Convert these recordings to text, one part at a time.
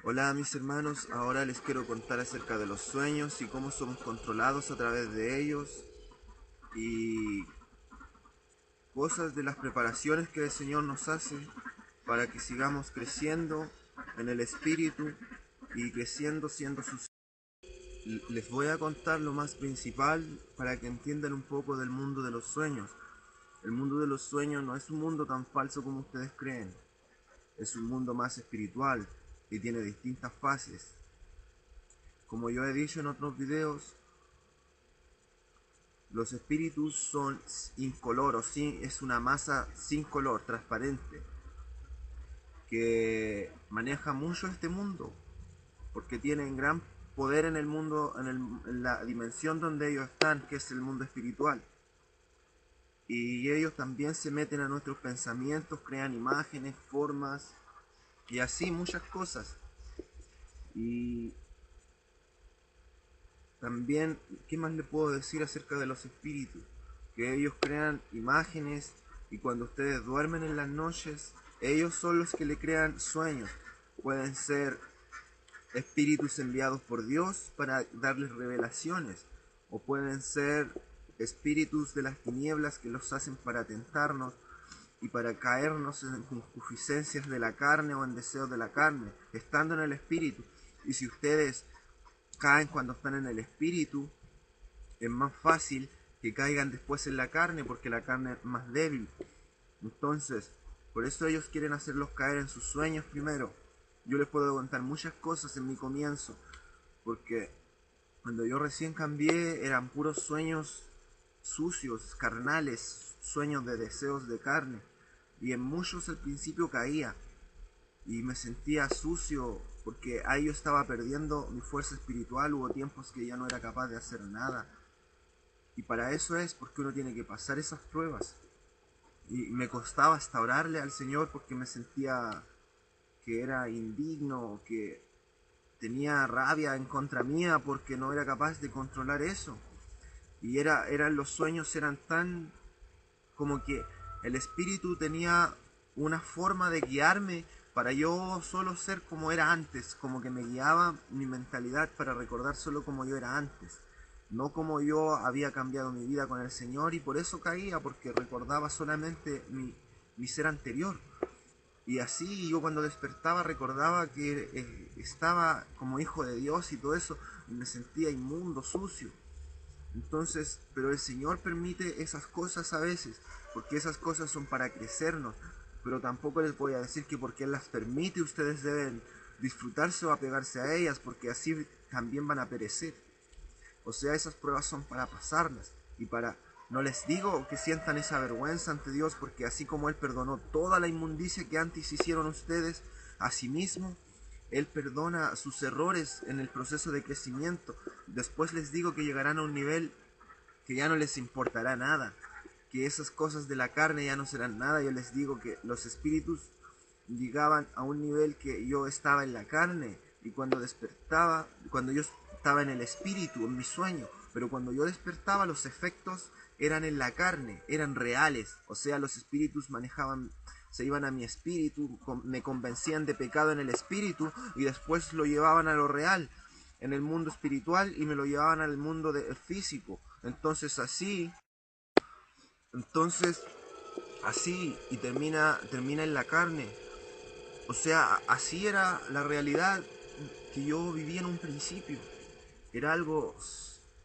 Hola mis hermanos, ahora les quiero contar acerca de los sueños y cómo somos controlados a través de ellos y cosas de las preparaciones que el Señor nos hace para que sigamos creciendo en el Espíritu y creciendo siendo sus... Les voy a contar lo más principal para que entiendan un poco del mundo de los sueños. El mundo de los sueños no es un mundo tan falso como ustedes creen. Es un mundo más espiritual y tiene distintas fases. Como yo he dicho en otros videos, los espíritus son incoloros, es una masa sin color, transparente, que maneja mucho este mundo, porque tienen gran poder en el mundo, en la dimensión donde ellos están, que es el mundo espiritual. Y ellos también se meten a nuestros pensamientos, crean imágenes, formas, y así muchas cosas. Y también, ¿qué más le puedo decir acerca de los espíritus? Que ellos crean imágenes y cuando ustedes duermen en las noches, ellos son los que le crean sueños. Pueden ser espíritus enviados por Dios para darles revelaciones, o pueden ser espíritus de las tinieblas que los hacen para tentarnos y para caernos en concupiscencias de la carne o en deseos de la carne, estando en el espíritu. Y si ustedes caen cuando están en el espíritu, es más fácil que caigan después en la carne porque la carne es más débil. Entonces, por eso ellos quieren hacerlos caer en sus sueños primero. Yo les puedo contar muchas cosas en mi comienzo, porque cuando yo recién cambié eran puros sueños sucios, carnales, sueños de deseos de carne, y en muchos al principio caía y me sentía sucio porque ahí yo estaba perdiendo mi fuerza espiritual. Hubo tiempos que ya no era capaz de hacer nada, y para eso es porque uno tiene que pasar esas pruebas. Y me costaba hasta orarle al Señor porque me sentía que era indigno, que tenía rabia en contra mía porque no era capaz de controlar eso. Y los sueños eran tan como que el espíritu tenía una forma de guiarme para yo solo ser como era antes, como que me guiaba mi mentalidad para recordar solo como yo era antes, no como yo había cambiado mi vida con el Señor, y por eso caía, porque recordaba solamente mi ser anterior. Y así yo cuando despertaba recordaba que estaba como hijo de Dios y todo eso, y me sentía inmundo, sucio. Entonces, pero el Señor permite esas cosas a veces, porque esas cosas son para crecernos, pero tampoco les voy a decir que porque Él las permite ustedes deben disfrutarse o apegarse a ellas, porque así también van a perecer. O sea, esas pruebas son para pasarlas y para... No les digo que sientan esa vergüenza ante Dios, porque así como Él perdonó toda la inmundicia que antes hicieron ustedes, a sí mismo, Él perdona sus errores en el proceso de crecimiento. Después les digo que llegarán a un nivel que ya no les importará nada, que esas cosas de la carne ya no serán nada. Yo les digo que los espíritus llegaban a un nivel que yo estaba en la carne, y cuando despertaba, cuando yo estaba en el espíritu, en mi sueño, pero cuando yo despertaba los efectos eran en la carne, eran reales. O sea, los espíritus manejaban, se iban a mi espíritu, me convencían de pecado en el espíritu y después lo llevaban a lo real, en el mundo espiritual, y me lo llevaban al mundo físico. Entonces así, y termina en la carne. O sea, así era la realidad que yo vivía en un principio. Era algo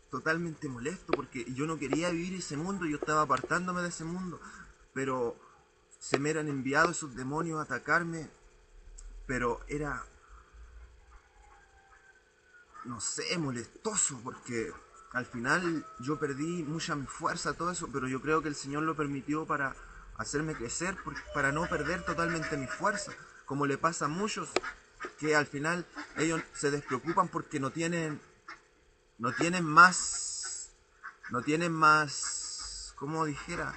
totalmente molesto porque yo no quería vivir ese mundo, yo estaba apartándome de ese mundo, pero se me eran enviados esos demonios a atacarme, pero era, no sé, molestoso porque al final yo perdí mucha mi fuerza, todo eso, pero yo creo que el Señor lo permitió para hacerme crecer, para no perder totalmente mi fuerza, como le pasa a muchos que al final ellos se despreocupan porque no tienen más, no tienen más, como dijera,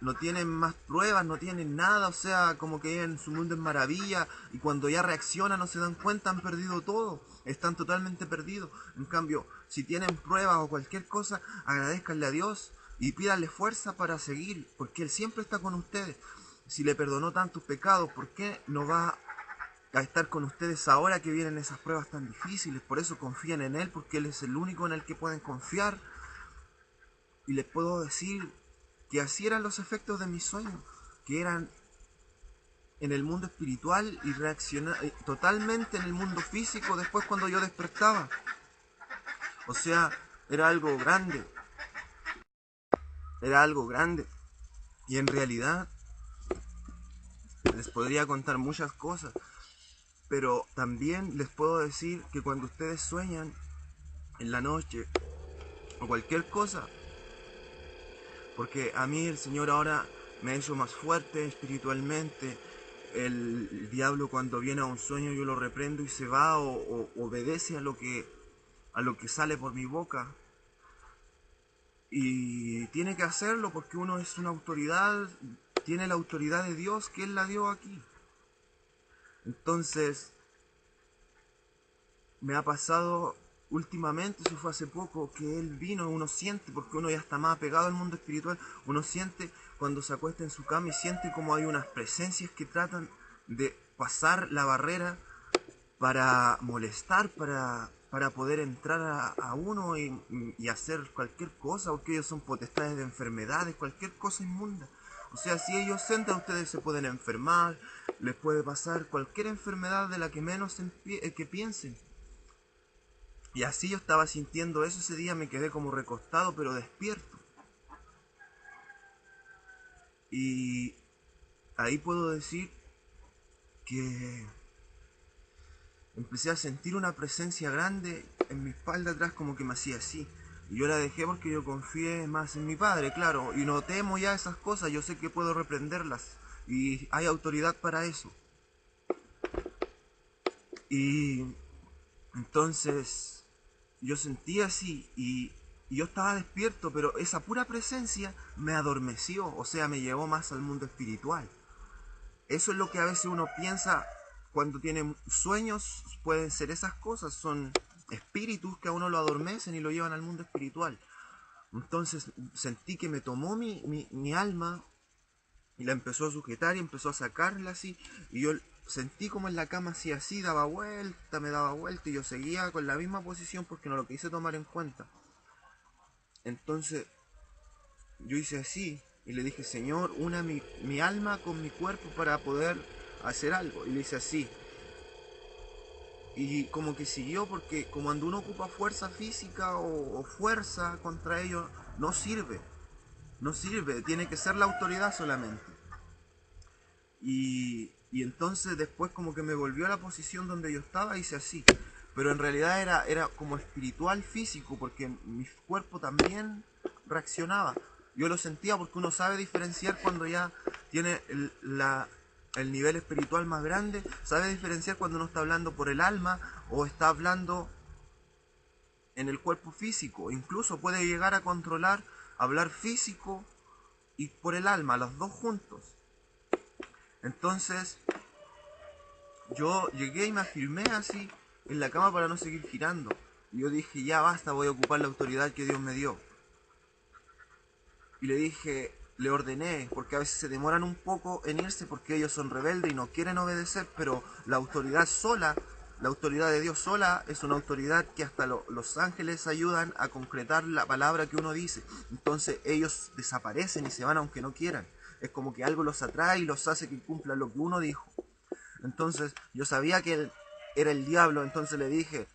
no tienen más pruebas, no tienen nada, o sea, como que en su mundo es maravilla, y cuando ya reaccionan no se dan cuenta, han perdido todo, están totalmente perdidos. En cambio, si tienen pruebas o cualquier cosa, agradezcanle a Dios y pídanle fuerza para seguir, porque Él siempre está con ustedes. Si le perdonó tantos pecados, ¿por qué no va a estar con ustedes ahora que vienen esas pruebas tan difíciles. Por eso confíen en Él, porque Él es el único en el que pueden confiar. Y les puedo decir que así eran los efectos de mis sueños, que eran en el mundo espiritual y reaccionar totalmente en el mundo físico después cuando yo despertaba. O sea, era algo grande, era algo grande. Y en realidad les podría contar muchas cosas, pero también les puedo decir que cuando ustedes sueñan en la noche o cualquier cosa, porque a mí el Señor ahora me ha hecho más fuerte espiritualmente. El diablo cuando viene a un sueño yo lo reprendo y se va o obedece a lo que sale por mi boca. Y tiene que hacerlo porque uno es una autoridad, tiene la autoridad de Dios que Él la dio aquí. Entonces, me ha pasado últimamente, eso fue hace poco, que Él vino, uno siente, porque uno ya está más apegado al mundo espiritual, uno siente cuando se acuesta en su cama y siente como hay unas presencias que tratan de pasar la barrera para molestar, para poder entrar a uno y hacer cualquier cosa, porque ellos son potestades de enfermedades, cualquier cosa inmunda. O sea, si ellos entran, ustedes se pueden enfermar, les puede pasar cualquier enfermedad de la que menos que piensen. Y así yo estaba sintiendo eso ese día, me quedé como recostado, pero despierto. Y ahí puedo decir que empecé a sentir una presencia grande en mi espalda atrás, como que me hacía así. Y yo la dejé porque yo confié más en mi padre, claro. Y no temo ya esas cosas, yo sé que puedo reprenderlas. Y hay autoridad para eso. Y entonces yo sentía así y yo estaba despierto, pero esa pura presencia me adormeció, o sea, me llevó más al mundo espiritual. Eso es lo que a veces uno piensa cuando tiene sueños, pueden ser esas cosas, son espíritus que a uno lo adormecen y lo llevan al mundo espiritual. Entonces sentí que me tomó mi alma y la empezó a sujetar y empezó a sacarla así, y yo sentí como en la cama así, así, me daba vuelta y yo seguía con la misma posición porque no lo quise tomar en cuenta. Entonces yo hice así y le dije, Señor, una mi alma con mi cuerpo para poder hacer algo. Y le hice así. Y como que siguió porque como cuando uno ocupa fuerza física o fuerza contra ellos, no sirve. No sirve, tiene que ser la autoridad solamente. Y entonces después como que me volvió a la posición donde yo estaba, hice así. Pero en realidad era como espiritual físico, porque mi cuerpo también reaccionaba. Yo lo sentía porque uno sabe diferenciar cuando ya tiene el nivel espiritual más grande, sabe diferenciar cuando uno está hablando por el alma o está hablando en el cuerpo físico. Incluso puede llegar a controlar, hablar físico y por el alma, los dos juntos. Entonces yo llegué y me afirmé así en la cama para no seguir girando. Y yo dije, ya basta, voy a ocupar la autoridad que Dios me dio. Y le dije, le ordené, porque a veces se demoran un poco en irse porque ellos son rebeldes y no quieren obedecer, pero la autoridad sola, la autoridad de Dios sola, es una autoridad que hasta los ángeles ayudan a concretar la palabra que uno dice. Entonces ellos desaparecen y se van aunque no quieran. Es como que algo los atrae y los hace que cumplan lo que uno dijo. Entonces yo sabía que él era el diablo, entonces le dije,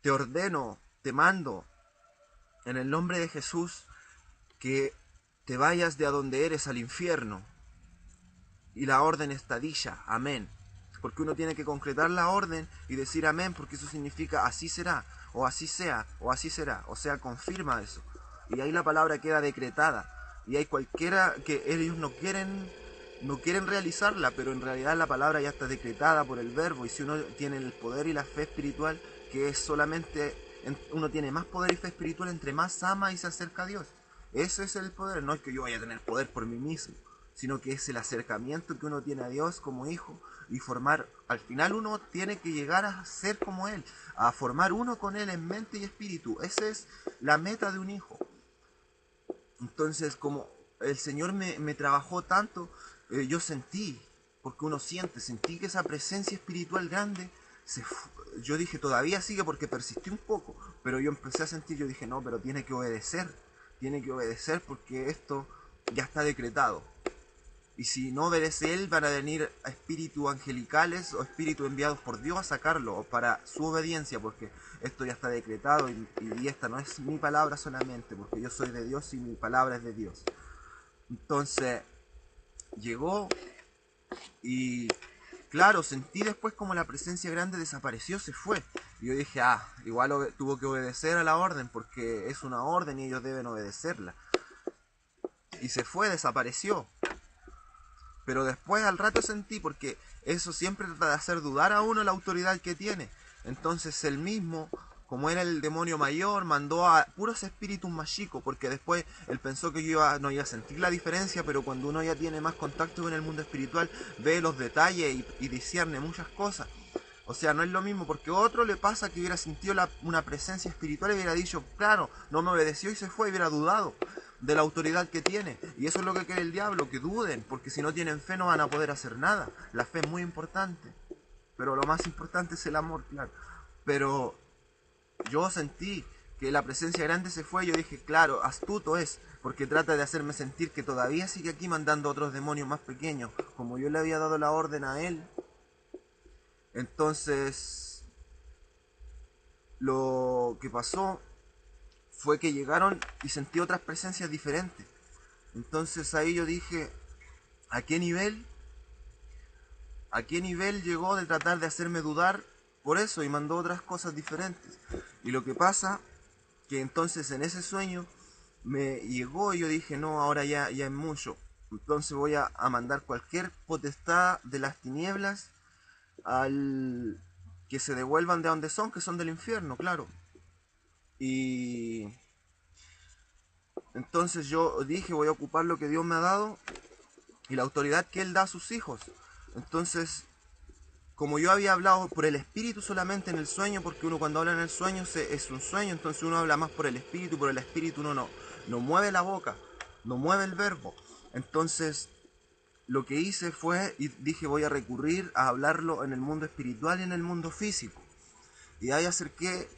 te ordeno, te mando, en el nombre de Jesús, que te vayas de a donde eres al infierno. Y la orden está dicha, amén. Porque uno tiene que concretar la orden y decir amén, porque eso significa así será, o así sea, o así será. O sea, confirma eso. Y ahí la palabra queda decretada. Y hay cualquiera que ellos no quieren realizarla, pero en realidad la palabra ya está decretada por el verbo. Y si uno tiene el poder y la fe espiritual, que es solamente, uno tiene más poder y fe espiritual entre más ama y se acerca a Dios. Ese es el poder, no es que yo vaya a tener poder por mí mismo, sino que es el acercamiento que uno tiene a Dios como hijo y formar, al final uno tiene que llegar a ser como Él, a formar uno con Él en mente y espíritu. Esa es la meta de un hijo. Entonces, como el Señor me trabajó tanto, yo sentí, porque uno sentí que esa presencia espiritual grande, yo dije, todavía sigue porque persistí un poco, pero yo empecé a sentir, yo dije, no, pero tiene que obedecer porque esto ya está decretado. Y si no obedece él, van a venir espíritus angelicales o espíritus enviados por Dios a sacarlo para su obediencia, porque esto ya está decretado y esta no es mi palabra solamente, porque yo soy de Dios y mi palabra es de Dios. Entonces, llegó y claro, sentí después como la presencia grande desapareció, se fue. Y yo dije, igual tuvo que obedecer a la orden, porque es una orden y ellos deben obedecerla. Y se fue, desapareció. Pero después al rato sentí, porque eso siempre trata de hacer dudar a uno la autoridad que tiene. Entonces él mismo, como era el demonio mayor, mandó a puros espíritus más chicos, porque después él pensó que no iba a sentir la diferencia, pero cuando uno ya tiene más contacto con el mundo espiritual, ve los detalles y discierne muchas cosas. O sea, no es lo mismo, porque a otro le pasa que hubiera sentido una presencia espiritual y hubiera dicho, claro, no me obedeció y se fue, y hubiera dudado de la autoridad que tiene. Y eso es lo que quiere el diablo, que duden, porque si no tienen fe no van a poder hacer nada. La fe es muy importante, pero lo más importante es el amor, claro. Pero yo sentí que la presencia grande se fue y yo dije, claro, astuto es, porque trata de hacerme sentir que todavía sigue aquí mandando otros demonios más pequeños, como yo le había dado la orden a él. Entonces, lo que pasó fue que llegaron y sentí otras presencias diferentes. Entonces ahí yo dije, ¿a qué nivel? ¿A qué nivel llegó de tratar de hacerme dudar por eso? Y mandó otras cosas diferentes. Y lo que pasa, que entonces en ese sueño me llegó y yo dije, no, ahora ya es mucho. Entonces voy a mandar cualquier potestad de las tinieblas al que se devuelvan de donde son, que son del infierno, claro. Y entonces yo dije, voy a ocupar lo que Dios me ha dado y la autoridad que Él da a sus hijos. Entonces, como yo había hablado por el espíritu solamente en el sueño, porque uno cuando habla en el sueño es un sueño, entonces uno habla más por el espíritu uno no mueve la boca, no mueve el verbo. Entonces, lo que hice fue, y dije, voy a recurrir a hablarlo en el mundo espiritual y en el mundo físico. Y ahí acerqué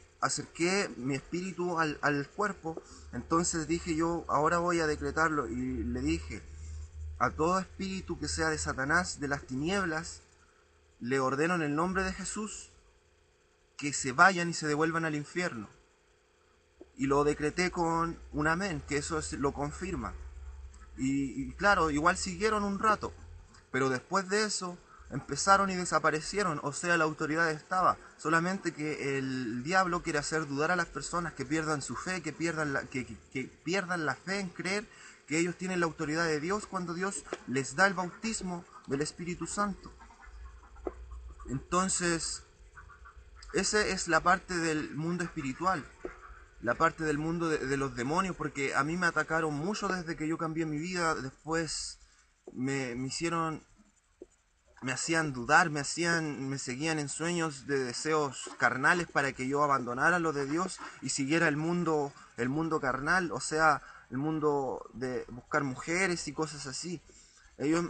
mi espíritu al cuerpo. Entonces dije yo, ahora voy a decretarlo. Y le dije, a todo espíritu que sea de Satanás, de las tinieblas, le ordeno en el nombre de Jesús que se vayan y se devuelvan al infierno. Y lo decreté con un amén, que eso lo confirma. Y claro, igual siguieron un rato, pero después de eso empezaron y desaparecieron, o sea, la autoridad estaba, solamente que el diablo quiere hacer dudar a las personas, que pierdan su fe, que pierdan la fe en creer que ellos tienen la autoridad de Dios cuando Dios les da el bautismo del Espíritu Santo. Entonces, esa es la parte del mundo espiritual, la parte del mundo de los demonios, porque a mí me atacaron mucho desde que yo cambié mi vida. Después me hacían dudar, me seguían en sueños de deseos carnales para que yo abandonara lo de Dios y siguiera el mundo carnal, o sea, el mundo de buscar mujeres y cosas así. Ellos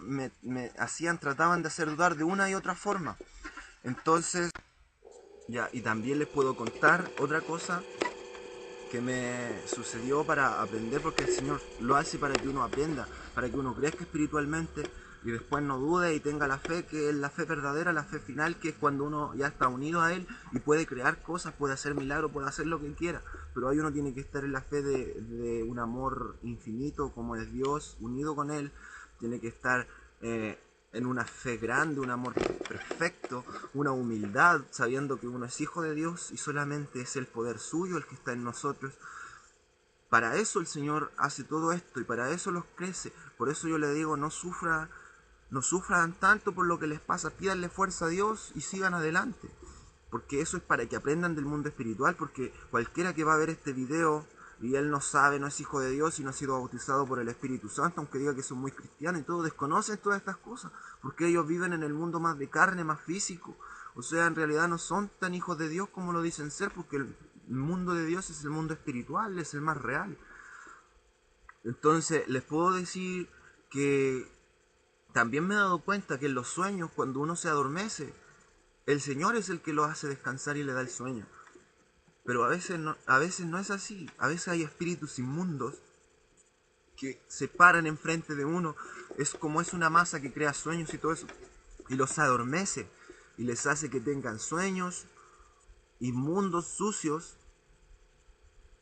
trataban de hacer dudar de una y otra forma. Entonces, ya, y también les puedo contar otra cosa que me sucedió para aprender, porque el Señor lo hace para que uno aprenda, para que uno crezca espiritualmente y después no dude y tenga la fe, que es la fe verdadera, la fe final, que es cuando uno ya está unido a Él y puede crear cosas, puede hacer milagros, puede hacer lo que quiera, pero ahí uno tiene que estar en la fe de un amor infinito como es Dios, unido con Él, tiene que estar en una fe grande, un amor perfecto, una humildad, sabiendo que uno es hijo de Dios y solamente es el poder suyo el que está en nosotros. Para eso el Señor hace todo esto y para eso los crece. Por eso yo le digo, no sufran tanto por lo que les pasa, pídanle fuerza a Dios y sigan adelante. Porque eso es para que aprendan del mundo espiritual, porque cualquiera que va a ver este video y él no sabe, no es hijo de Dios y no ha sido bautizado por el Espíritu Santo, aunque diga que son muy cristianos y todos desconocen todas estas cosas, porque ellos viven en el mundo más de carne, más físico. O sea, en realidad no son tan hijos de Dios como lo dicen ser, porque el mundo de Dios es el mundo espiritual, es el más real. Entonces, les puedo decir que también me he dado cuenta que en los sueños, cuando uno se adormece, el Señor es el que lo hace descansar y le da el sueño. Pero a veces no es así. A veces hay espíritus inmundos que se paran enfrente de uno. Es como es una masa que crea sueños y todo eso. Y los adormece. Y les hace que tengan sueños inmundos, sucios.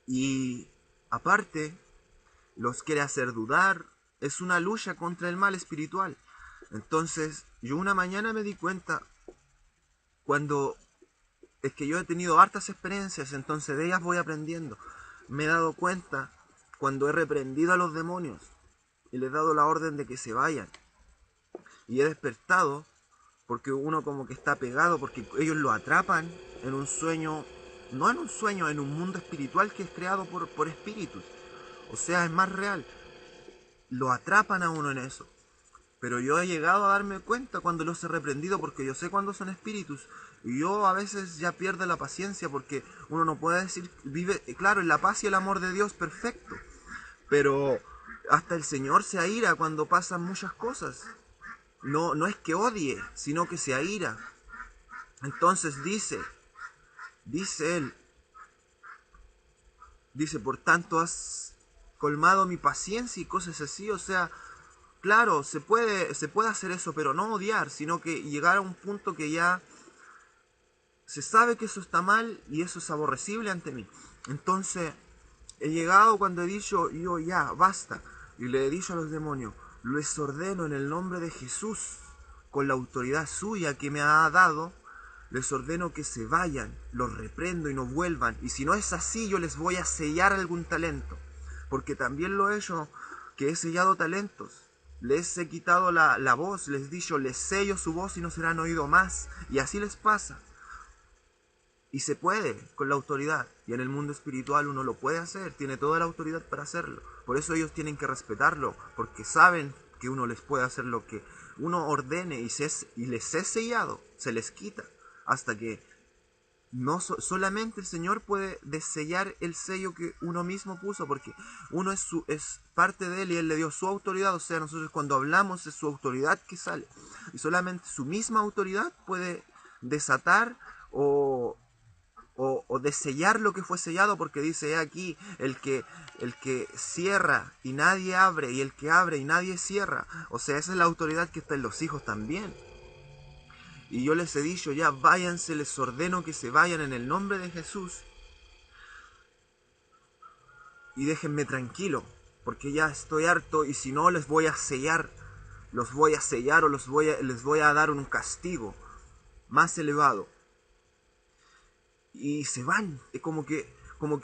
Y aparte, los quiere hacer dudar. Es una lucha contra el mal espiritual. Entonces, yo una mañana me di cuenta cuando... Es que yo he tenido hartas experiencias, entonces de ellas voy aprendiendo. Me he dado cuenta cuando he reprendido a los demonios y les he dado la orden de que se vayan. Y he despertado porque uno como que está pegado, porque ellos lo atrapan en un sueño, no en un sueño, en un mundo espiritual que es creado por espíritus. O sea, es más real. Lo atrapan a uno en eso. Pero yo he llegado a darme cuenta cuando los he reprendido, porque yo sé cuándo son espíritus. Y yo a veces ya pierdo la paciencia, porque uno no puede decir, vive, claro, en la paz y el amor de Dios, perfecto. Pero hasta el Señor se aira cuando pasan muchas cosas. No es que odie, sino que se aira. Entonces dice Él, dice, por tanto has colmado mi paciencia y cosas así, o sea... Claro, se puede hacer eso, pero no odiar, sino que llegar a un punto que ya se sabe que eso está mal y eso es aborrecible ante mí. Entonces, he llegado cuando he dicho, yo ya, basta. Y le he dicho a los demonios, les ordeno en el nombre de Jesús, con la autoridad suya que me ha dado, les ordeno que se vayan, los reprendo y no vuelvan. Y si no es así, yo les voy a sellar algún talento. Porque también lo he hecho, que he sellado talentos. Les he quitado la voz, les he dicho, les sello su voz y no serán oídos más. Y así les pasa. Y se puede con la autoridad. Y en el mundo espiritual uno lo puede hacer, tiene toda la autoridad para hacerlo. Por eso ellos tienen que respetarlo, porque saben que uno les puede hacer lo que uno ordene y les es sellado, se les quita. Hasta que no solamente el Señor puede desellar el sello que uno mismo puso, porque uno es parte de Él y Él le dio su autoridad. O sea, nosotros cuando hablamos es su autoridad que sale, y solamente su misma autoridad puede desatar o desellar lo que fue sellado, porque dice aquí, el que cierra y nadie abre, y el que abre y nadie cierra. O sea, esa es la autoridad que está en los hijos también. Y yo les he dicho, ya váyanse, les ordeno que se vayan en el nombre de Jesús. Y déjenme tranquilo, porque ya estoy harto y si no les voy a sellar. Los voy a sellar o les voy a dar un castigo más elevado. Y se van, es como que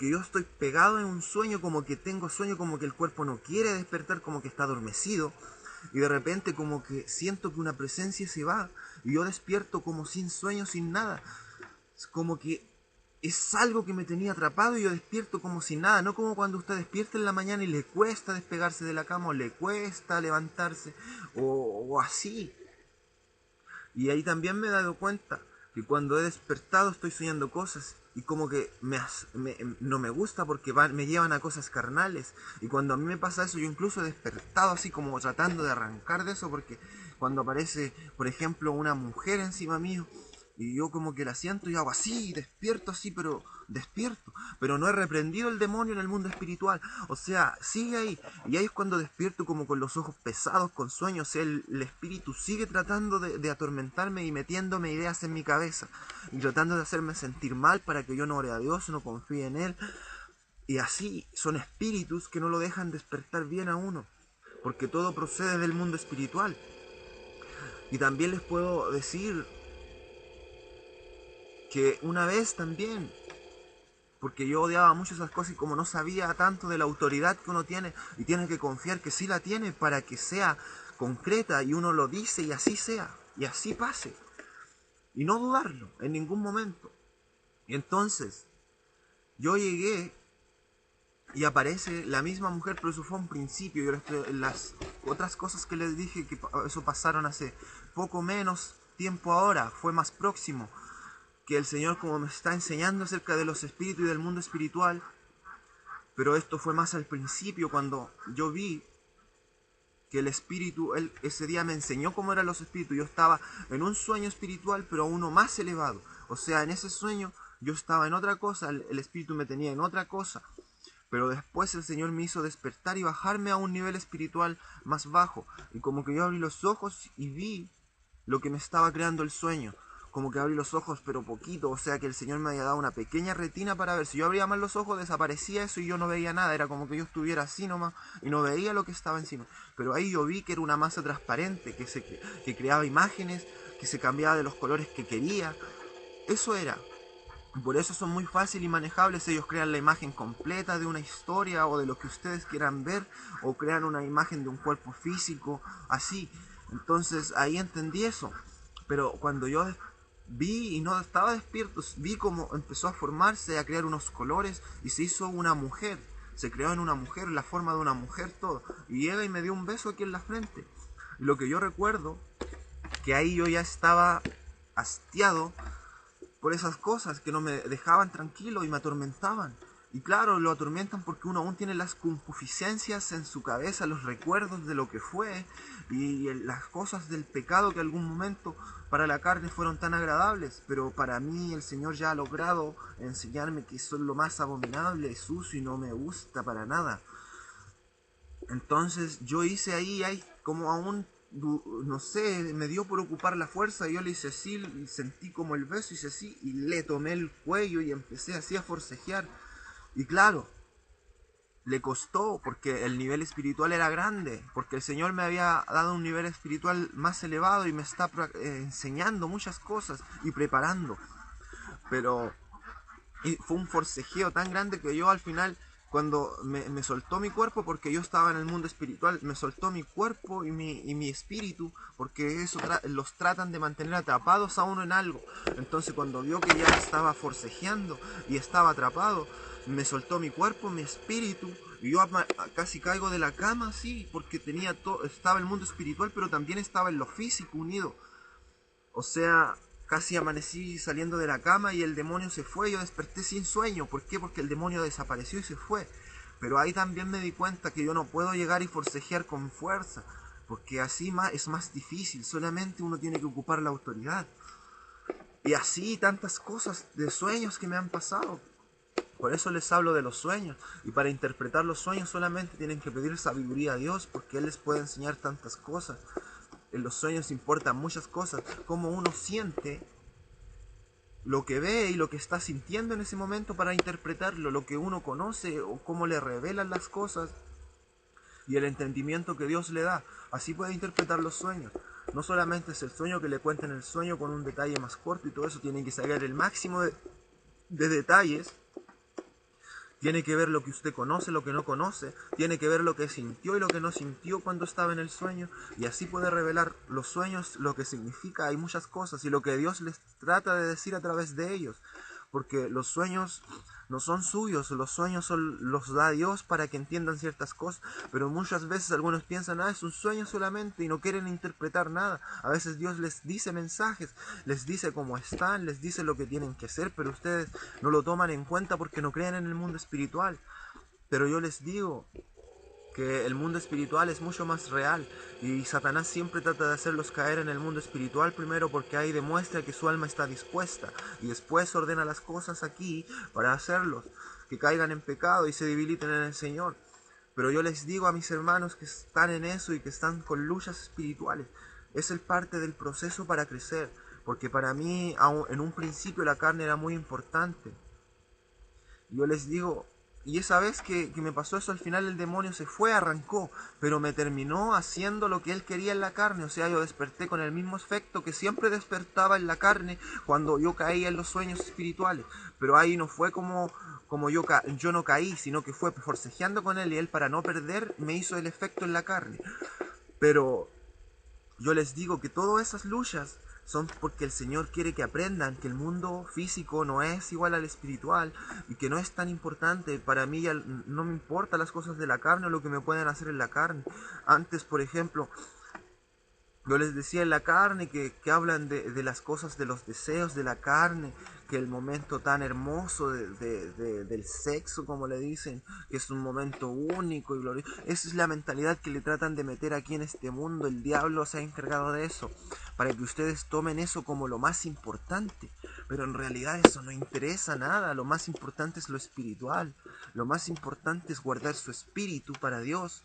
yo estoy pegado en un sueño, como que tengo sueño, como que el cuerpo no quiere despertar, como que está adormecido. Y de repente como que siento que una presencia se va y yo despierto como sin sueño, sin nada. Es como que es algo que me tenía atrapado y yo despierto como sin nada. No como cuando usted despierta en la mañana y le cuesta despegarse de la cama o le cuesta levantarse o así. Y ahí también me he dado cuenta que cuando he despertado estoy soñando cosas y como que no me gusta porque me llevan a cosas carnales. Y cuando a mí me pasa eso, yo incluso he despertado así como tratando de arrancar de eso, porque cuando aparece, por ejemplo, una mujer encima mío y yo como que la siento y hago así, despierto así, pero despierto. Pero no he reprendido el demonio en el mundo espiritual. O sea, sigue ahí. Y ahí es cuando despierto como con los ojos pesados, con sueños. O sea, el espíritu sigue tratando de atormentarme y metiéndome ideas en mi cabeza. Y tratando de hacerme sentir mal para que yo no ore a Dios, no confíe en Él. Y así son espíritus que no lo dejan despertar bien a uno. Porque todo procede del mundo espiritual. Y también les puedo decir que una vez también, porque yo odiaba mucho esas cosas y como no sabía tanto de la autoridad que uno tiene y tiene que confiar que sí la tiene para que sea concreta y uno lo dice y así sea y así pase y no dudarlo en ningún momento. Y entonces yo llegué y aparece la misma mujer, pero eso fue un principio. Las otras cosas que les dije que eso pasaron hace poco menos tiempo ahora, fue más próximo. Que el Señor como me está enseñando acerca de los espíritus y del mundo espiritual, pero esto fue más al principio cuando yo vi que el espíritu, ese día me enseñó cómo eran los espíritus. Yo estaba en un sueño espiritual, pero uno más elevado. O sea, en ese sueño yo estaba en otra cosa, el espíritu me tenía en otra cosa. Pero después el Señor me hizo despertar y bajarme a un nivel espiritual más bajo. Y como que yo abrí los ojos y vi lo que me estaba creando el sueño. Como que abrí los ojos, pero poquito. O sea que el Señor me había dado una pequeña retina para ver. Si yo abría más los ojos, desaparecía eso y yo no veía nada. Era como que yo estuviera así nomás y no veía lo que estaba encima. Pero ahí yo vi que era una masa transparente, que creaba imágenes, que se cambiaba de los colores que quería. Eso era. Por eso son muy fáciles y manejables. Ellos crean la imagen completa de una historia o de lo que ustedes quieran ver, o crean una imagen de un cuerpo físico, así. Entonces ahí entendí eso. Pero cuando yo vi y no estaba despierto, vi cómo empezó a formarse, a crear unos colores y se hizo una mujer. Se creó en una mujer, la forma de una mujer, todo. Y llega y me dio un beso aquí en la frente. Y lo que yo recuerdo, que ahí yo ya estaba hastiado por esas cosas que no me dejaban tranquilo y me atormentaban. Y claro, lo atormentan porque uno aún tiene las concupiscencias en su cabeza, los recuerdos de lo que fue y las cosas del pecado que algún momento para la carne fueron tan agradables, pero para mí el Señor ya ha logrado enseñarme que eso es lo más abominable, sucio y no me gusta para nada. Entonces yo hice ahí como aún, no sé, me dio por ocupar la fuerza y yo le hice así, y sentí como el beso, hice así y le tomé el cuello y empecé así a forcejear. Y claro, le costó porque el nivel espiritual era grande, porque el Señor me había dado un nivel espiritual más elevado y me está enseñando muchas cosas y preparando. Pero fue un forcejeo tan grande que yo al final, cuando me soltó mi cuerpo, porque yo estaba en el mundo espiritual, me soltó mi cuerpo y mi espíritu, porque eso los tratan de mantener atrapados a uno en algo. Entonces cuando vio que ya estaba forcejeando y estaba atrapado, me soltó mi cuerpo, mi espíritu, y yo casi caigo de la cama así, porque estaba el mundo espiritual, pero también estaba en lo físico unido. O sea, casi amanecí saliendo de la cama y el demonio se fue. Yo desperté sin sueño. ¿Por qué? Porque el demonio desapareció y se fue. Pero ahí también me di cuenta que yo no puedo llegar y forcejear con fuerza, porque así es más difícil. Solamente uno tiene que ocupar la autoridad. Y así tantas cosas de sueños que me han pasado. Por eso les hablo de los sueños. Y para interpretar los sueños solamente tienen que pedir sabiduría a Dios, porque Él les puede enseñar tantas cosas. En los sueños importan muchas cosas, cómo uno siente, lo que ve y lo que está sintiendo en ese momento para interpretarlo, lo que uno conoce o cómo le revelan las cosas y el entendimiento que Dios le da. Así puede interpretar los sueños. No solamente es el sueño que le cuenten el sueño con un detalle más corto y todo eso, tiene que sacar el máximo de detalles. Tiene que ver lo que usted conoce, lo que no conoce. Tiene que ver lo que sintió y lo que no sintió cuando estaba en el sueño. Y así puede revelar los sueños, lo que significa. Hay muchas cosas y lo que Dios les trata de decir a través de ellos. Porque los sueños no son suyos, los sueños los da Dios para que entiendan ciertas cosas. Pero muchas veces algunos piensan, es un sueño solamente y no quieren interpretar nada. A veces Dios les dice mensajes, les dice cómo están, les dice lo que tienen que hacer, pero ustedes no lo toman en cuenta porque no creen en el mundo espiritual. Pero yo les digo que el mundo espiritual es mucho más real y Satanás siempre trata de hacerlos caer en el mundo espiritual primero, porque ahí demuestra que su alma está dispuesta y después ordena las cosas aquí para hacerlos que caigan en pecado y se debiliten en el Señor. Pero yo les digo a mis hermanos que están en eso y que están con luchas espirituales, es el parte del proceso para crecer, porque para mí en un principio la carne era muy importante. Yo les digo, y esa vez que me pasó eso, al final el demonio se fue, arrancó, pero me terminó haciendo lo que él quería en la carne. O sea, yo desperté con el mismo efecto que siempre despertaba en la carne cuando yo caía en los sueños espirituales. Pero ahí no fue como yo no caí, sino que fue forcejeando con él y él, para no perder, me hizo el efecto en la carne. Pero yo les digo que todas esas luchas son porque el Señor quiere que aprendan que el mundo físico no es igual al espiritual y que no es tan importante. Para mí ya no me importan las cosas de la carne o lo que me pueden hacer en la carne. Antes, por ejemplo, yo les decía en la carne que hablan de las cosas de los deseos de la carne, que el momento tan hermoso del sexo, como le dicen, que es un momento único y glorioso. Esa es la mentalidad que le tratan de meter aquí en este mundo. El diablo se ha encargado de eso, para que ustedes tomen eso como lo más importante. Pero en realidad eso no interesa nada. Lo más importante es lo espiritual. Lo más importante es guardar su espíritu para Dios.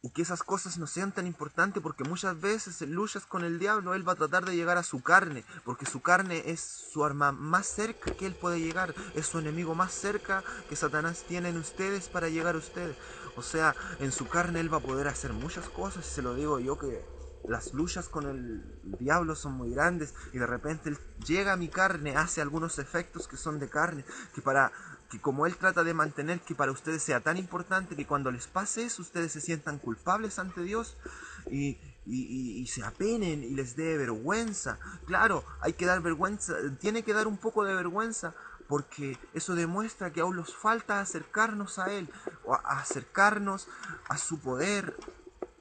Y que esas cosas no sean tan importantes, porque muchas veces en luchas con el diablo él va a tratar de llegar a su carne, porque su carne es su arma más cerca que él puede llegar, es su enemigo más cerca que Satanás tiene en ustedes para llegar a ustedes. O sea, en su carne él va a poder hacer muchas cosas, y se lo digo yo, que las luchas con el diablo son muy grandes, y de repente él llega a mi carne, hace algunos efectos que son de carne, que como él trata de mantener que para ustedes sea tan importante, que cuando les pase eso ustedes se sientan culpables ante Dios y se apenen y les dé vergüenza. Claro, hay que dar vergüenza, tiene que dar un poco de vergüenza, porque eso demuestra que aún nos falta acercarnos a Él, o a acercarnos a su poder,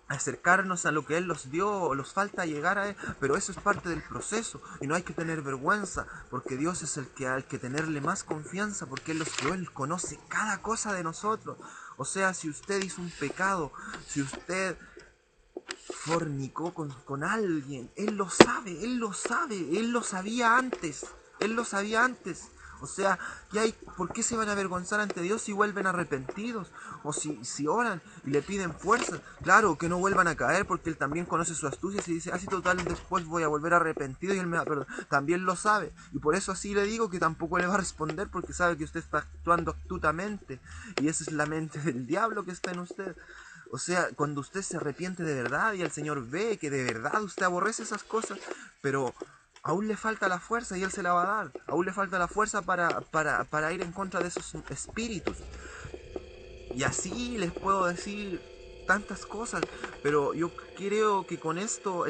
acercarnos a lo que Él nos dio, nos falta llegar a Él, pero eso es parte del proceso y no hay que tener vergüenza, porque Dios es el que hay que tenerle más confianza, porque Él los creó, Él conoce cada cosa de nosotros. O sea, si usted hizo un pecado, si usted fornicó con alguien, Él lo sabe, Él lo sabe, Él lo sabía antes, Él lo sabía antes. O sea, ¿por qué se van a avergonzar ante Dios si vuelven arrepentidos? O si oran y le piden fuerza. Claro, que no vuelvan a caer, porque Él también conoce su astucia y dice, así total, después voy a volver arrepentido y Él me va a perdonar. También lo sabe. Y por eso así le digo que tampoco le va a responder, porque sabe que usted está actuando astutamente. Y esa es la mente del diablo que está en usted. O sea, cuando usted se arrepiente de verdad y el Señor ve que de verdad usted aborrece esas cosas, pero aún le falta la fuerza y Él se la va a dar. Aún le falta la fuerza para ir en contra de esos espíritus. Y así les puedo decir tantas cosas, pero yo creo que con esto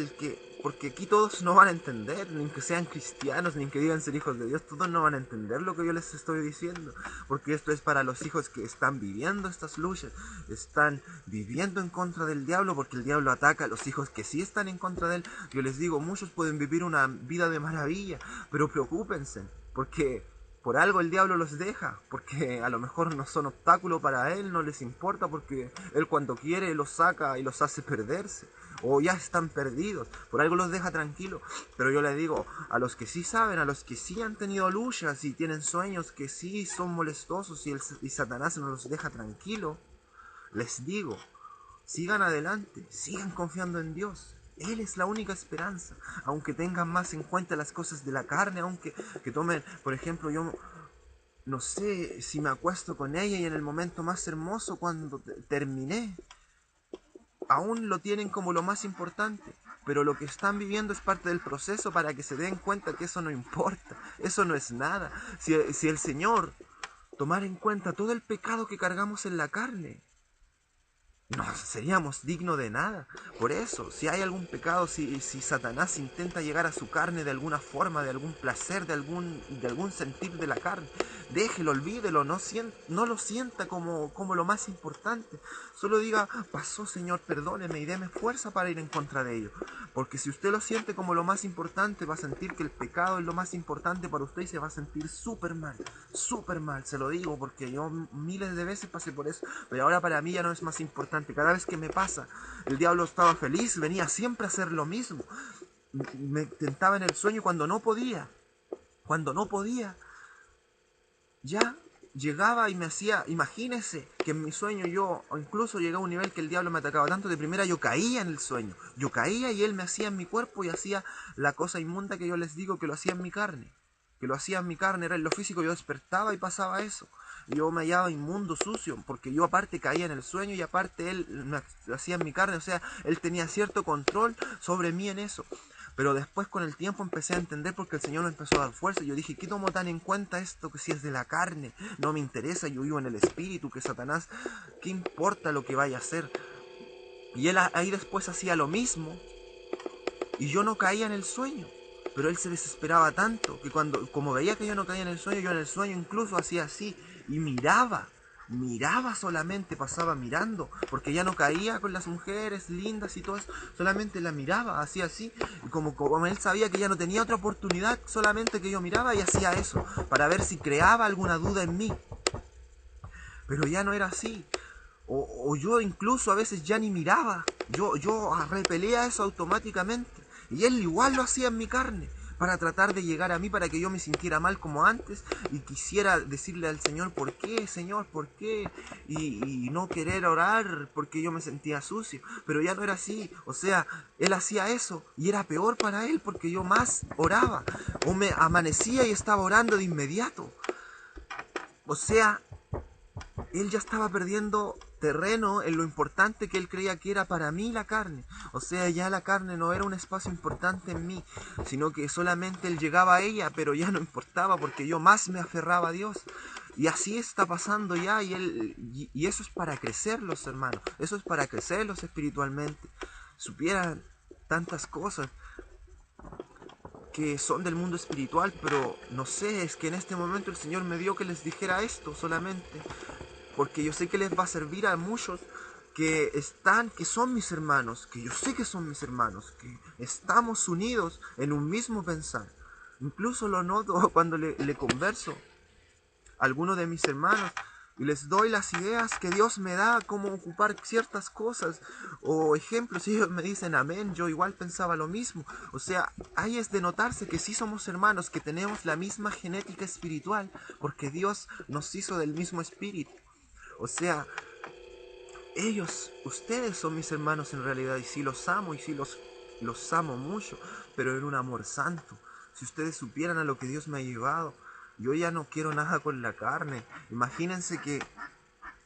porque aquí todos no van a entender, ni que sean cristianos, ni que digan ser hijos de Dios, todos no van a entender lo que yo les estoy diciendo, porque esto es para los hijos que están viviendo estas luchas, están viviendo en contra del diablo, porque el diablo ataca a los hijos que sí están en contra de él. Yo les digo, muchos pueden vivir una vida de maravilla, pero preocúpense, porque por algo el diablo los deja, porque a lo mejor no son obstáculo para él, no les importa, porque él cuando quiere los saca y los hace perderse, o ya están perdidos, por algo los deja tranquilos. Pero yo les digo, a los que sí saben, a los que sí han tenido luchas y tienen sueños que sí son molestosos y Satanás no los deja tranquilos, les digo, sigan adelante, sigan confiando en Dios. Él es la única esperanza, aunque tengan más en cuenta las cosas de la carne, aunque que tomen, por ejemplo, yo no sé si me acuesto con ella y en el momento más hermoso cuando terminé, aún lo tienen como lo más importante, pero lo que están viviendo es parte del proceso para que se den cuenta que eso no importa, eso no es nada. Si el Señor tomara en cuenta todo el pecado que cargamos en la carne, no seríamos dignos de nada. Por eso, si hay algún pecado, si Satanás intenta llegar a su carne de alguna forma, de algún placer, de algún sentir de la carne, déjelo, olvídelo, no lo sienta como lo más importante. Solo diga, pasó, Señor, perdóneme y deme fuerza para ir en contra de ello. Porque si usted lo siente como lo más importante, va a sentir que el pecado es lo más importante para usted y se va a sentir súper mal, se lo digo, porque yo miles de veces pasé por eso, pero ahora para mí ya no es más importante. Cada vez que me pasa, el diablo estaba feliz, venía siempre a hacer lo mismo. Me tentaba en el sueño cuando no podía, ya llegaba y me hacía, imagínese que en mi sueño yo, o incluso llegué a un nivel que el diablo me atacaba tanto, de primera yo caía en el sueño, yo caía y él me hacía en mi cuerpo y hacía la cosa inmunda que yo les digo que lo hacía en mi carne, era en lo físico, yo despertaba y pasaba eso. Yo me hallaba inmundo, sucio, porque yo aparte caía en el sueño y aparte él me hacía en mi carne, o sea, él tenía cierto control sobre mí en eso. Pero después con el tiempo empecé a entender, porque el Señor me empezó a dar fuerza. Y yo dije, ¿qué tomo tan en cuenta esto que si es de la carne? No me interesa, yo vivo en el espíritu, que Satanás, ¿qué importa lo que vaya a hacer? Y él ahí después hacía lo mismo y yo no caía en el sueño. Pero él se desesperaba tanto que como veía que yo no caía en el sueño, yo en el sueño incluso hacía así y miraba miraba solamente, pasaba mirando, porque ya no caía con las mujeres lindas y todo eso, solamente la miraba, hacía así, y como él sabía que ya no tenía otra oportunidad, solamente que yo miraba y hacía eso, para ver si creaba alguna duda en mí. Pero ya no era así. O yo incluso a veces ya ni miraba. Yo repelía eso automáticamente. Y él igual lo hacía en mi carne. Para tratar de llegar a mí, para que yo me sintiera mal como antes. Y quisiera decirle al Señor, ¿por qué, Señor? ¿Por qué? Y no querer orar porque yo me sentía sucio. Pero ya no era así. O sea, él hacía eso. Y era peor para él porque yo más oraba. O me amanecía y estaba orando de inmediato. O sea, él ya estaba perdiendo terreno en lo importante que él creía que era para mí la carne. O sea, ya la carne no era un espacio importante en mí, sino que solamente él llegaba a ella, pero ya no importaba porque yo más me aferraba a Dios. Y así está pasando ya, y eso es para crecerlos, hermanos. Eso es para crecerlos espiritualmente. Supieran tantas cosas que son del mundo espiritual, pero no sé, es que en este momento el Señor me dio que les dijera esto solamente, porque yo sé que les va a servir a muchos que son mis hermanos, que yo sé que son mis hermanos, que estamos unidos en un mismo pensar. Incluso lo noto cuando le converso a algunos de mis hermanos y les doy las ideas que Dios me da, cómo ocupar ciertas cosas, o ejemplos, y ellos me dicen amén, yo igual pensaba lo mismo. O sea, ahí es de notarse que sí somos hermanos, que tenemos la misma genética espiritual, porque Dios nos hizo del mismo espíritu. O sea, ustedes son mis hermanos en realidad, y sí los amo, y sí los amo mucho, pero en un amor santo. Si ustedes supieran a lo que Dios me ha llevado, yo ya no quiero nada con la carne. Imagínense que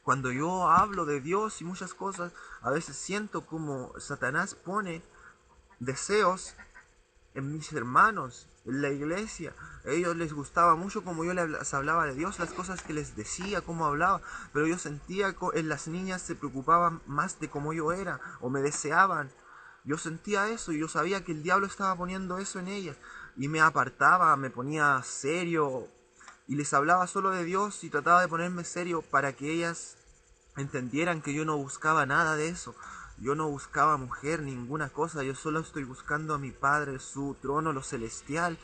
cuando yo hablo de Dios y muchas cosas, a veces siento como Satanás pone deseos en mis hermanos, en la iglesia. A ellos les gustaba mucho como yo les hablaba de Dios, las cosas que les decía, cómo hablaba, pero yo sentía que en las niñas se preocupaban más de cómo yo era, o me deseaban. Yo sentía eso y yo sabía que el diablo estaba poniendo eso en ellas, y me apartaba, me ponía serio, y les hablaba solo de Dios y trataba de ponerme serio para que ellas entendieran que yo no buscaba nada de eso. Yo no buscaba mujer, ninguna cosa. Yo solo estoy buscando a mi Padre, su trono, lo celestial.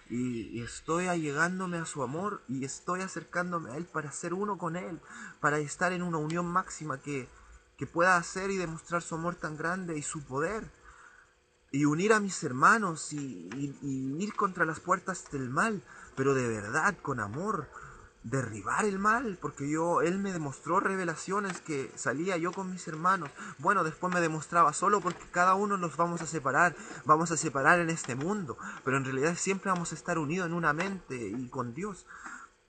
Y estoy allegándome a su amor y estoy acercándome a Él para ser uno con Él, para estar en una unión máxima que pueda hacer y demostrar su amor tan grande y su poder. Y unir a mis hermanos y ir contra las puertas del mal, pero de verdad, con amor, derribar el mal, porque él me demostró revelaciones que salía yo con mis hermanos. Bueno, después me demostraba solo porque cada uno nos vamos a separar en este mundo, pero en realidad siempre vamos a estar unidos en una mente y con Dios.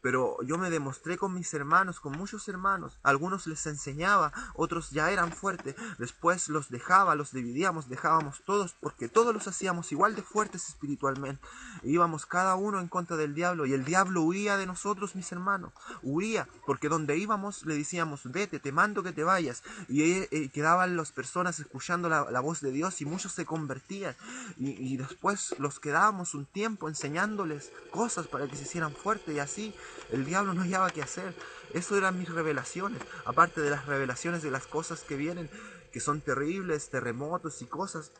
Pero yo me demostré con mis hermanos, con muchos hermanos. Algunos les enseñaba, otros ya eran fuertes. Después los dejaba, los dividíamos, dejábamos todos, porque todos los hacíamos igual de fuertes espiritualmente. E íbamos cada uno en contra del diablo, y el diablo huía de nosotros, mis hermanos. Huía, porque donde íbamos le decíamos, vete, te mando que te vayas. Y quedaban las personas escuchando la voz de Dios y muchos se convertían. Y después los quedábamos un tiempo enseñándoles cosas para que se hicieran fuertes, y así el diablo no hallaba qué hacer. Eso eran mis revelaciones, aparte de las revelaciones de las cosas que vienen, que son terribles, terremotos y cosas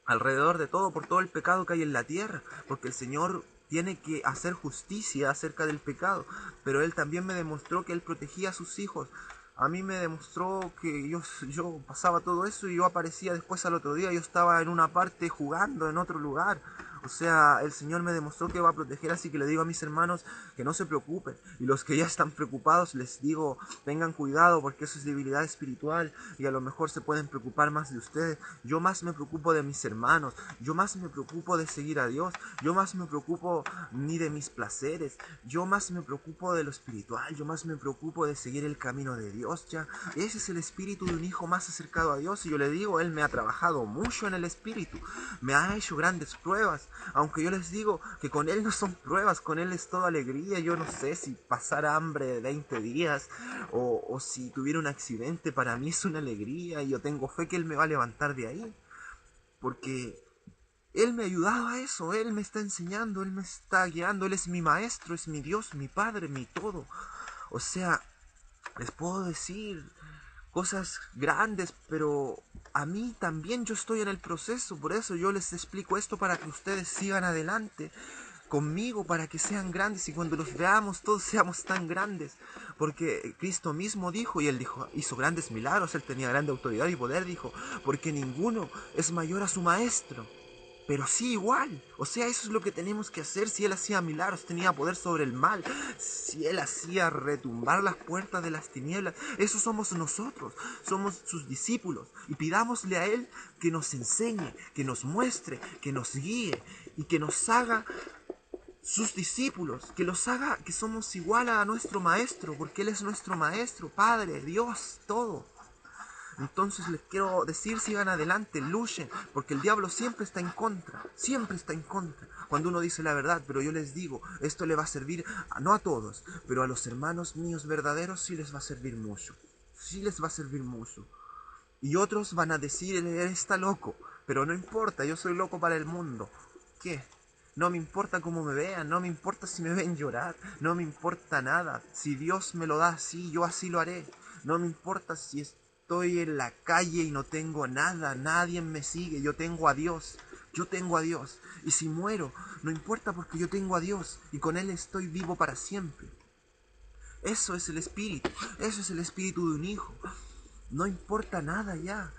alrededor de todo, por todo el pecado que hay en la tierra, porque el Señor tiene que hacer justicia acerca del pecado, pero Él también me demostró que Él protegía a sus hijos. A mí me demostró que yo pasaba todo eso y yo aparecía después al otro día, yo estaba en una parte jugando en otro lugar. O sea, el Señor me demostró que va a proteger, así que le digo a mis hermanos que no se preocupen. Y los que ya están preocupados les digo, tengan cuidado porque eso es debilidad espiritual y a lo mejor se pueden preocupar más de ustedes. Yo más me preocupo de mis hermanos, yo más me preocupo de seguir a Dios, yo más me preocupo ni de mis placeres, yo más me preocupo de lo espiritual, yo más me preocupo de seguir el camino de Dios ya. Ese es el espíritu de un hijo más acercado a Dios y yo le digo, Él me ha trabajado mucho en el espíritu, me ha hecho grandes pruebas. Aunque yo les digo que con Él no son pruebas, con Él es toda alegría. Yo no sé si pasar hambre de 20 días o si tuviera un accidente, para mí es una alegría y yo tengo fe que Él me va a levantar de ahí. Porque Él me ha ayudado a eso, Él me está enseñando, Él me está guiando, Él es mi maestro, es mi Dios, mi Padre, mi todo. O sea, Les puedo decir cosas grandes, pero a mí también yo estoy en el proceso. Por eso yo les explico esto para que ustedes sigan adelante conmigo, para que sean grandes y cuando los veamos todos seamos tan grandes. Porque Cristo mismo dijo, y Él dijo, hizo grandes milagros, Él tenía grande autoridad y poder, dijo, porque ninguno es mayor a su maestro. Pero sí igual, o sea, eso es lo que tenemos que hacer. Si Él hacía milagros, tenía poder sobre el mal, si Él hacía retumbar las puertas de las tinieblas, eso somos nosotros, somos sus discípulos. Y pidámosle a Él que nos enseñe, que nos muestre, que nos guíe y que nos haga sus discípulos, que los haga que somos igual a nuestro Maestro, porque Él es nuestro Maestro, Padre, Dios, todo. Entonces les quiero decir, sigan adelante, luchen, porque el diablo siempre está en contra, siempre está en contra. Cuando uno dice la verdad, pero yo les digo, esto le va a servir, no a todos, pero a los hermanos míos verdaderos sí les va a servir mucho, sí les va a servir mucho. Y otros van a decir, él está loco, pero no importa, yo soy loco para el mundo. ¿Qué? No me importa cómo me vean, no me importa si me ven llorar, no me importa nada. Si Dios me lo da así, yo así lo haré. No me importa si estoy en la calle y no tengo nada, nadie me sigue, yo tengo a Dios. Yo tengo a Dios. Y si muero, no importa porque yo tengo a Dios y con Él estoy vivo para siempre. Eso es el espíritu, eso es el espíritu de un hijo. No importa nada ya.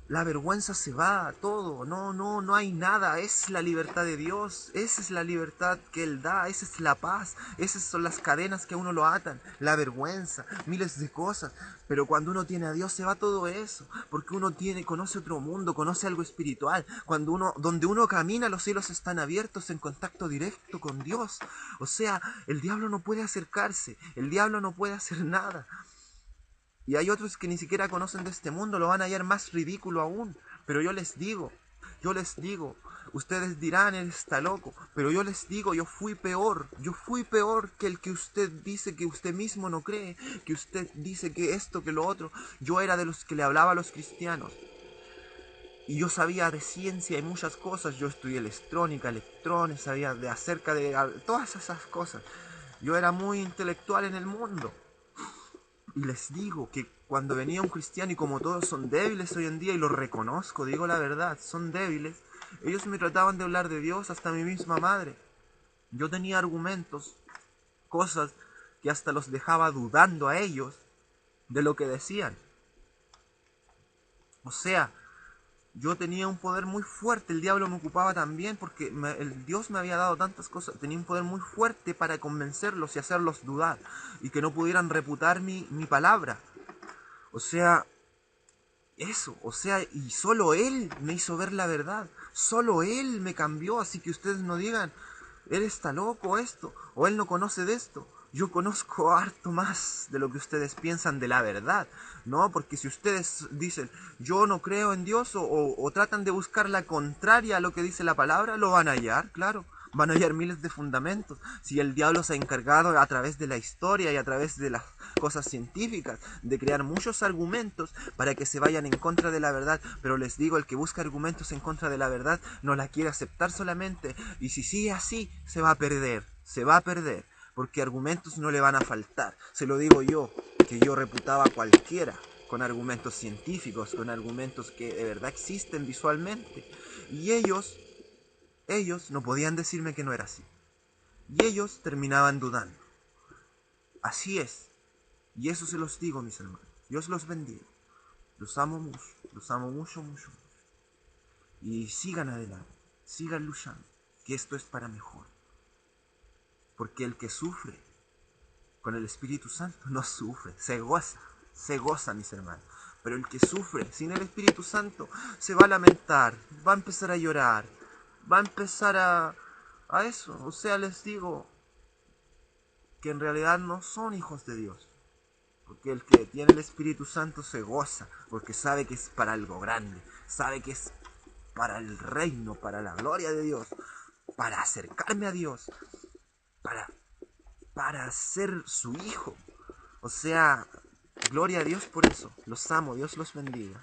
La vergüenza se va, todo, no hay nada, es la libertad de Dios, esa es la libertad que Él da, esa es la paz, esas son las cadenas que a uno lo atan, la vergüenza, miles de cosas, pero cuando uno tiene a Dios se va todo eso, porque uno conoce otro mundo, conoce algo espiritual, donde uno camina los cielos están abiertos en contacto directo con Dios, o sea, el diablo no puede acercarse, el diablo no puede hacer nada. Y hay otros que ni siquiera conocen de este mundo, lo van a hallar más ridículo aún. Pero yo les digo, ustedes dirán, él está loco, pero yo les digo, yo fui peor que el que usted dice que usted mismo no cree, que usted dice que esto, que lo otro. Yo era de los que le hablaba a los cristianos. Y yo sabía de ciencia y muchas cosas, yo estudié electrónica, electrones, sabía acerca de todas esas cosas. Yo era muy intelectual en el mundo. Y les digo que cuando venía un cristiano, y como todos son débiles hoy en día, y lo reconozco, digo la verdad, son débiles, ellos me trataban de hablar de Dios, hasta mi misma madre. Yo tenía argumentos, cosas que hasta los dejaba dudando a ellos de lo que decían. O sea, yo tenía un poder muy fuerte, el diablo me ocupaba también porque el Dios me había dado tantas cosas, tenía un poder muy fuerte para convencerlos y hacerlos dudar y que no pudieran reputar mi palabra. O sea, eso, o sea, y solo Él me hizo ver la verdad, solo Él me cambió, así que ustedes no digan, Él está loco esto, o Él no conoce de esto. Yo conozco harto más de lo que ustedes piensan de la verdad, ¿no? Porque si ustedes dicen, yo no creo en Dios, o tratan de buscar la contraria a lo que dice la palabra, lo van a hallar, claro. Van a hallar miles de fundamentos. Si el diablo se ha encargado a través de la historia y a través de las cosas científicas de crear muchos argumentos para que se vayan en contra de la verdad, pero les digo, el que busca argumentos en contra de la verdad no la quiere aceptar solamente, y si sigue así, se va a perder, porque argumentos no le van a faltar. Se lo digo yo, que yo reputaba a cualquiera con argumentos científicos, con argumentos que de verdad existen visualmente, y ellos no podían decirme que no era así. Y ellos terminaban dudando. Así es. Y eso se los digo, mis hermanos. Dios los bendiga. Los amo mucho, mucho. Y sigan adelante, sigan luchando, que esto es para mejor. Porque el que sufre con el Espíritu Santo no sufre, se goza, mis hermanos. Pero el que sufre sin el Espíritu Santo se va a lamentar, va a empezar a llorar, va a empezar a eso. O sea, les digo que en realidad no son hijos de Dios. Porque el que tiene el Espíritu Santo se goza, porque sabe que es para algo grande, sabe que es para el reino, para la gloria de Dios, para acercarme a Dios, para ser su hijo. O sea, gloria a Dios por eso. Los amo, Dios los bendiga.